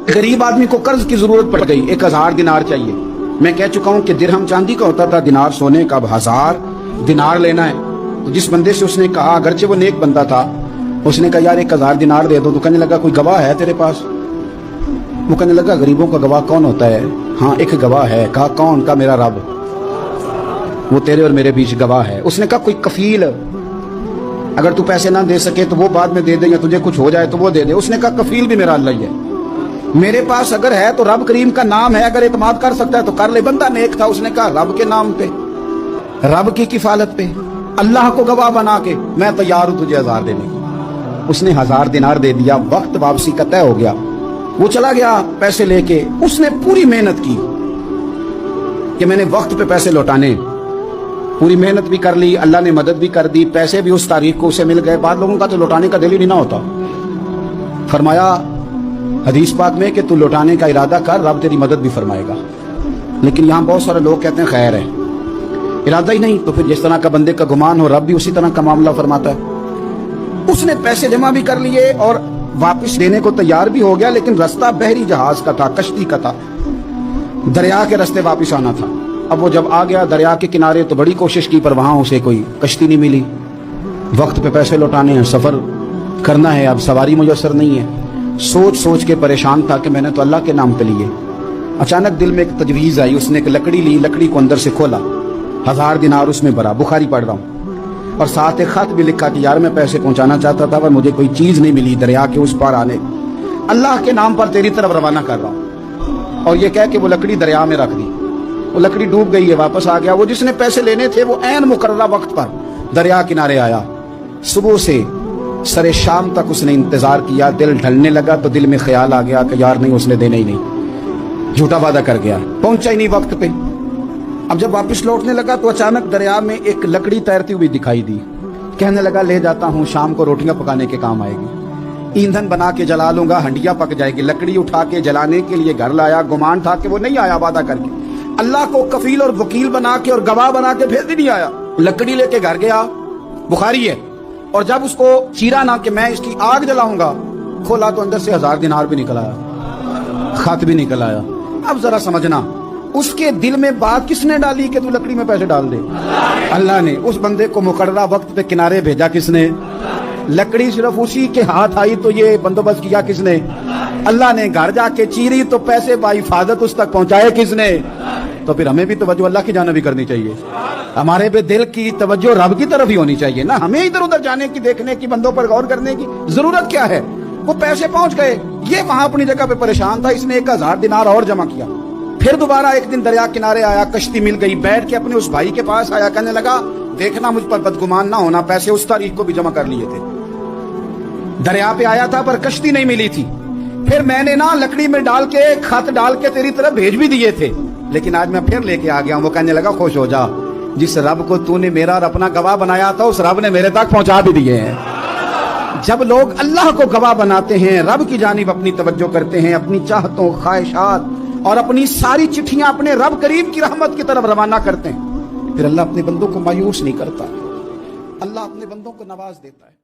गरीब आदमी को कर्ज की जरूरत पड़ गई, 1000 दिनार चाहिए। मैं कह चुका हूं कि दिरहम चांदी का होता था, दिनार सोने का। अब 1000 दिनार लेना है। तो जिस बंदे से उसने कहा, अगरचे वो नेक बंदा था, उसने कहा यार 1000 दिनार दे दो। तो कहने लगा कोई गवाह है तेरे पास? वो कहने लगा गरीबों का गवाह कौन होता है? हाँ एक गवाह है। कहा कौन? का मेरा रब, वो तेरे और मेरे बीच गवाह है। उसने कहा कोई कफील, अगर तू पैसे ना दे सके तो वो बाद में दे दे, या तुझे कुछ हो जाए तो वो दे दे। उसने कहा कफील भी मेरा अल्लाह ही है। मेरे पास अगर है तो रब करीम का नाम है, अगर एतमाद कर सकता है तो कर ले। बंदा नेक था, उसने कहा रब के नाम पे, रब की किफालत पे, अल्लाह को गवाह बना के मैं तैयार हूं तुझे 1000 देने को। उसने 1000 दिनार दे दिया। वक्त वापसी का तय हो गया। वो चला गया पैसे लेके। उसने पूरी मेहनत की कि मैंने वक्त पे पैसे लौटाने, पूरी मेहनत भी कर ली, अल्लाह ने मदद भी कर दी, पैसे भी उस तारीख को उसे मिल गए। बाद लोगों का तो लौटाने का दिल ही नहीं ना होता। फरमाया हदीस पाक में कि तू लौटाने का इरादा कर, रब तेरी मदद भी फरमाएगा। लेकिन यहाँ बहुत सारे लोग कहते हैं खैर है, इरादा ही नहीं। तो फिर जिस तरह का बंदे का गुमान हो, रब भी उसी तरह का मामला फरमाता है। उसने पैसे जमा भी कर लिए और वापस देने को तैयार भी हो गया, लेकिन रास्ता बहरी जहाज का था, कश्ती का था, दरिया के रास्ते वापस आना था। अब वो जब आ गया दरिया के किनारे तो बड़ी कोशिश की, पर वहां उसे कोई कश्ती नहीं मिली। वक्त पे पैसे लौटाने हैं, सफर करना है, अब सवारी मुयसर नहीं है। सोच सोच के परेशान था कि मैंने तो अल्लाह के नाम पे लिए। अचानक दिल में एक तजवीज आई। उसने एक लकड़ी ली, लकड़ी को अंदर से खोला, 1000 दिनार उसमें भरा। बुखारी पढ़ रहा हूँ, और साथ एक खत भी लिखा कि यार मैं पैसे पहुंचाना चाहता था पर मुझे कोई चीज नहीं मिली दरिया के उस पार आने, अल्लाह के नाम पर तेरी तरफ रवाना कर रहा हूँ। और ये कह के वो लकड़ी दरिया में रख दी। वो लकड़ी डूब गई है, वापस आ गया। वो जिसने पैसे लेने थे वो ऐन मुकर्ररा वक्त पर दरिया किनारे आया। सुबह से सरे शाम तक उसने इंतजार किया। दिल ढलने लगा तो दिल में ख्याल आ गया कि यार नहीं, उसने देना ही नहीं, झूठा वादा कर गया, पहुंचा ही नहीं वक्त पे। अब जब वापस लौटने लगा तो अचानक दरिया में एक लकड़ी तैरती हुई दिखाई दी। कहने लगा ले जाता हूँ, शाम को रोटियां पकाने के काम आएगी, ईंधन बना के जला लूंगा, हंडिया पक जाएगी। लकड़ी उठा के जलाने के लिए घर लाया। गुमान था कि वो नहीं आया वादा करके, अल्लाह को कफील और वकील बना के और गवाह बना के फिर भी नहीं आया। लकड़ी लेके घर गया, बुखारी है, और जब उसको चीरा ना कि मैं इसकी आग जलाऊंगा, खोला तो अंदर से 1000 दिनार भी निकल आया, खत भी निकल आया। अब जरा समझना, उसके दिल में बात किसने डाली कि तू लकड़ी में पैसे डाल दे? अल्लाह ने। उस बंदे को मुकर्ररा वक्त पे किनारे भेजा किसने? लकड़ी सिर्फ उसी के हाथ आई तो ये बंदोबस्त किया किसने? अल्लाह ने। घर जाके चीरी तो पैसे बाहिफाजत उस तक पहुंचाए किसने? तो फिर हमें भी तवज्जो अल्लाह की जानिब भी करनी चाहिए। हमारे पे दिल की तवज्जो रब की तरफ ही होनी चाहिए ना। हमें इधर उधर जाने की, देखने की, बंदों पर गौर करने की जरूरत क्या है? वो पैसे पहुंच गए, ये वहां अपनी जगह पे परेशान था। इसने 1000 दिनार और जमा किया। फिर दोबारा एक दिन दरिया किनारे आया, कश्ती मिल गई। बैठ के अपने उस भाई के पास आया, कहने लगा देखना मुझ पर बदगुमान ना होना, पैसे उस तारीख को भी जमा कर लिए थे। दरिया पे आया था पर कश्ती नहीं मिली थी। फिर मैंने ना लकड़ी में डाल के, खत डाल के तेरी तरफ भेज भी दिए थे, लेकिन आज मैं फिर लेके आ गया हूं। वो कहने लगा खुश हो जा, जिस रब को तूने मेरा और अपना गवाह बनाया था उस रब ने मेरे तक पहुंचा भी दिए हैं। जब लोग अल्लाह को गवाह बनाते हैं, रब की जानिब अपनी तवज्जो करते हैं, अपनी चाहतों, ख्वाहिशात और अपनी सारी चिट्ठियां अपने रब करीम की रहमत की तरफ रवाना करते हैं, फिर अल्लाह अपने बंदों को मायूस नहीं करता, अल्लाह अपने बंदों को नवाज देता है।